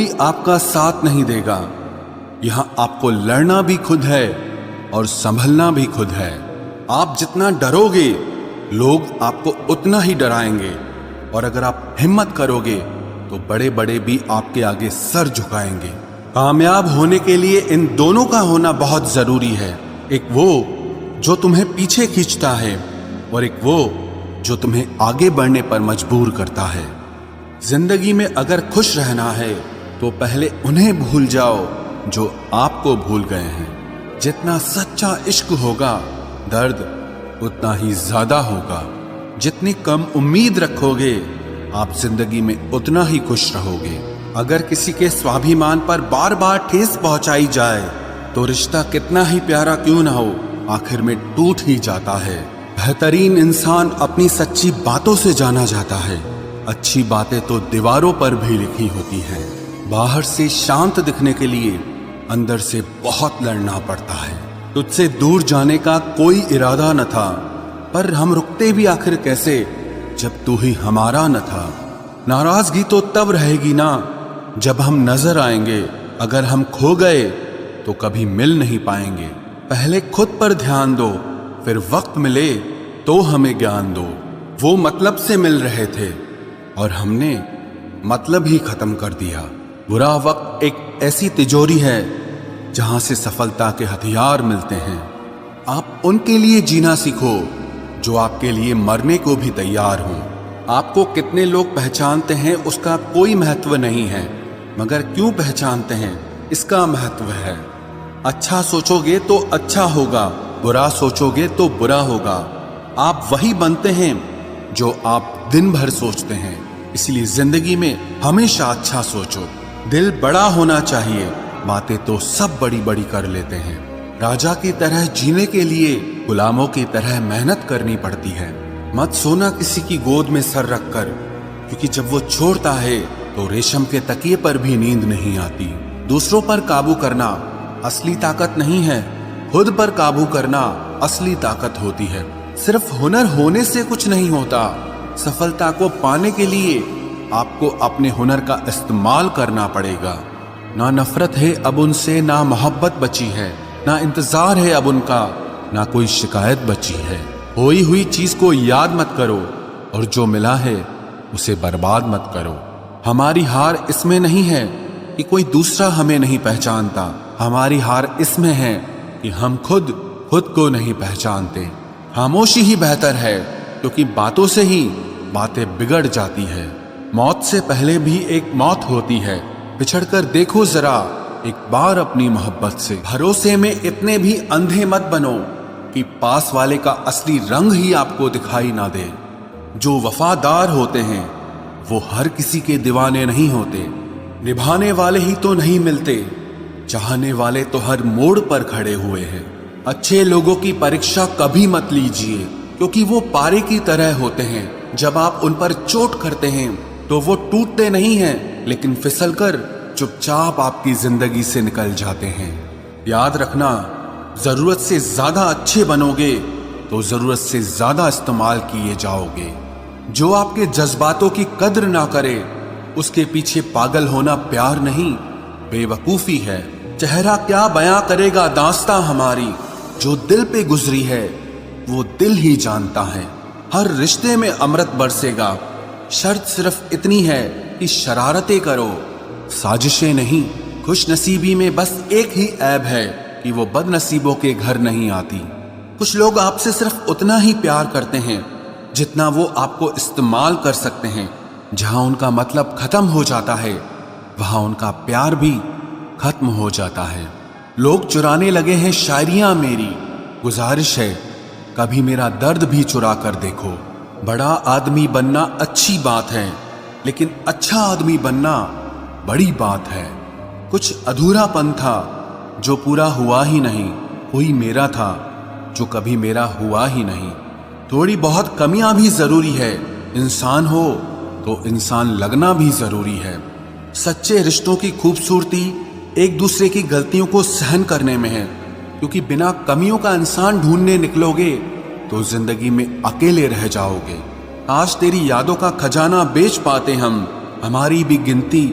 کوئی آپ کا ساتھ نہیں دے گا۔ یہاں آپ کو لڑنا بھی خود ہے اور سنبھلنا بھی خود ہے۔ آپ جتنا ڈرو گے لوگ آپ کو اتنا ہی ڈرائیں گے، اور اگر آپ ہمت کرو گے تو بڑے بڑے بھی آپ کے آگے سر جھکائیں گے۔ کامیاب ہونے کے لیے ان دونوں کا ہونا بہت ضروری ہے، ایک وہ جو تمہیں پیچھے کھینچتا ہے اور ایک وہ جو تمہیں آگے بڑھنے پر مجبور کرتا ہے۔ زندگی میں اگر خوش رہنا ہے تو پہلے انہیں بھول جاؤ جو آپ کو بھول گئے ہیں۔ جتنا سچا عشق ہوگا درد اتنا ہی زیادہ ہوگا۔ جتنی کم امید رکھو گے آپ زندگی میں اتنا ہی خوش رہو گے۔ اگر کسی کے سوابھیمان پر بار بار ٹھیس پہنچائی جائے تو رشتہ کتنا ہی پیارا کیوں نہ ہو آخر میں ٹوٹ ہی جاتا ہے۔ بہترین انسان اپنی سچی باتوں سے جانا جاتا ہے۔ اچھی باتیں تو دیواروں پر بھی لکھی ہوتی ہیں۔ باہر سے شانت دکھنے کے لیے اندر سے بہت لڑنا پڑتا ہے۔ تجھ سے دور جانے کا کوئی ارادہ نہ تھا، پر ہم رکتے بھی آخر کیسے جب تو ہی ہمارا نہ تھا۔ ناراضگی تو تب رہے گی نا جب ہم نظر آئیں گے، اگر ہم کھو گئے تو کبھی مل نہیں پائیں گے۔ پہلے خود پر دھیان دو، پھر وقت ملے تو ہمیں گیان دو۔ وہ مطلب سے مل رہے تھے اور ہم نے مطلب ہی ختم کر دیا۔ برا وقت ایک ایسی تجوری ہے جہاں سے سفلتا کے ہتھیار ملتے ہیں۔ آپ ان کے لیے جینا سیکھو جو آپ کے لیے مرنے کو بھی تیار ہوں۔ آپ کو کتنے لوگ پہچانتے ہیں اس کا کوئی مہتو نہیں ہے، مگر کیوں پہچانتے ہیں اس کا مہتو ہے۔ اچھا سوچو گے تو اچھا ہوگا، برا سوچو گے تو برا ہوگا۔ آپ وہی بنتے ہیں جو آپ دن بھر سوچتے ہیں، اس لیے زندگی میں ہمیشہ اچھا سوچو۔ دل بڑا ہونا چاہیے، باتیں تو سب بڑی بڑی کر لیتے ہیں۔ راجا کی طرح جینے کے لیے غلاموں کی طرح محنت کرنی پڑتی ہے۔ مت سونا کسی کی گود میں سر رکھ کر، کیونکہ جب وہ چھوڑتا ہے تو ریشم کے تکیے پر بھی نیند نہیں آتی۔ دوسروں پر قابو کرنا اصلی طاقت نہیں ہے، خود پر قابو کرنا اصلی طاقت ہوتی ہے۔ صرف ہنر ہونے سے کچھ نہیں ہوتا، سفلتا کو پانے کے لیے آپ کو اپنے ہنر کا استعمال کرنا پڑے گا۔ نہ نفرت ہے اب ان سے، نہ محبت بچی ہے، نہ انتظار ہے اب ان کا، نہ کوئی شکایت بچی ہے۔ ہوئی ہوئی چیز کو یاد مت کرو اور جو ملا ہے اسے برباد مت کرو۔ ہماری ہار اس میں نہیں ہے کہ کوئی دوسرا ہمیں نہیں پہچانتا، ہماری ہار اس میں ہے کہ ہم خود کو نہیں پہچانتے۔ خاموشی ہی بہتر ہے، کیونکہ باتوں سے ہی باتیں بگڑ جاتی ہے۔ موت سے پہلے بھی ایک موت ہوتی ہے، بچھڑ کر دیکھو ذرا ایک بار اپنی محبت سے۔ بھروسے میں اتنے بھی اندھے مت بنو کہ پاس والے کا اصلی رنگ ہی آپ کو دکھائی نہ دے۔ جو وفادار ہوتے ہیں وہ ہر کسی کے دیوانے نہیں ہوتے۔ نبھانے والے ہی تو نہیں ملتے، چاہنے والے تو ہر موڑ پر کھڑے ہوئے ہیں۔ اچھے لوگوں کی پریکشا کبھی مت لیجیے، کیونکہ وہ پارے کی طرح ہوتے ہیں۔ جب آپ ان پر چوٹ کرتے ہیں تو وہ ٹوٹتے نہیں ہیں، لیکن پھسل کر چپ چاپ آپ کی زندگی سے نکل جاتے ہیں۔ یاد رکھنا، ضرورت سے زیادہ اچھے بنو گے تو ضرورت سے زیادہ استعمال کیے جاؤ گے۔ جو آپ کے جذباتوں کی قدر نہ کرے اس کے پیچھے پاگل ہونا پیار نہیں، بے وقوفی ہے۔ چہرہ کیا بیاں کرے گا داستاں ہماری، جو دل پہ گزری ہے وہ دل ہی جانتا ہے۔ ہر رشتے میں امرت برسے گا، شرط صرف اتنی ہے کہ شرارتیں کرو، سازشیں نہیں۔ خوش نصیبی میں بس ایک ہی عیب ہے کہ وہ بد نصیبوں کے گھر نہیں آتی۔ کچھ لوگ آپ سے صرف اتنا ہی پیار کرتے ہیں جتنا وہ آپ کو استعمال کر سکتے ہیں۔ جہاں ان کا مطلب ختم ہو جاتا ہے وہاں ان کا پیار بھی ختم ہو جاتا ہے۔ لوگ چرانے لگے ہیں شاعریاں میری، گزارش ہے کبھی میرا درد بھی چرا کر دیکھو۔ بڑا آدمی بننا اچھی بات ہے، لیکن اچھا آدمی بننا بڑی بات ہے۔ کچھ ادھورا پن تھا جو پورا ہوا ہی نہیں، کوئی میرا تھا جو کبھی میرا ہوا ہی نہیں۔ تھوڑی بہت کمیاں بھی ضروری ہے، انسان ہو تو انسان لگنا بھی ضروری ہے۔ سچے رشتوں کی خوبصورتی ایک دوسرے کی غلطیوں کو سہن کرنے میں ہے، کیونکہ بنا کمیوں کا انسان ڈھونڈنے نکلو گے تو زندگی میں اکیلے رہ جاؤ گے۔ آج تیری یادوں کا خزانہ بیچ پاتے ہم، ہماری بھی گنتی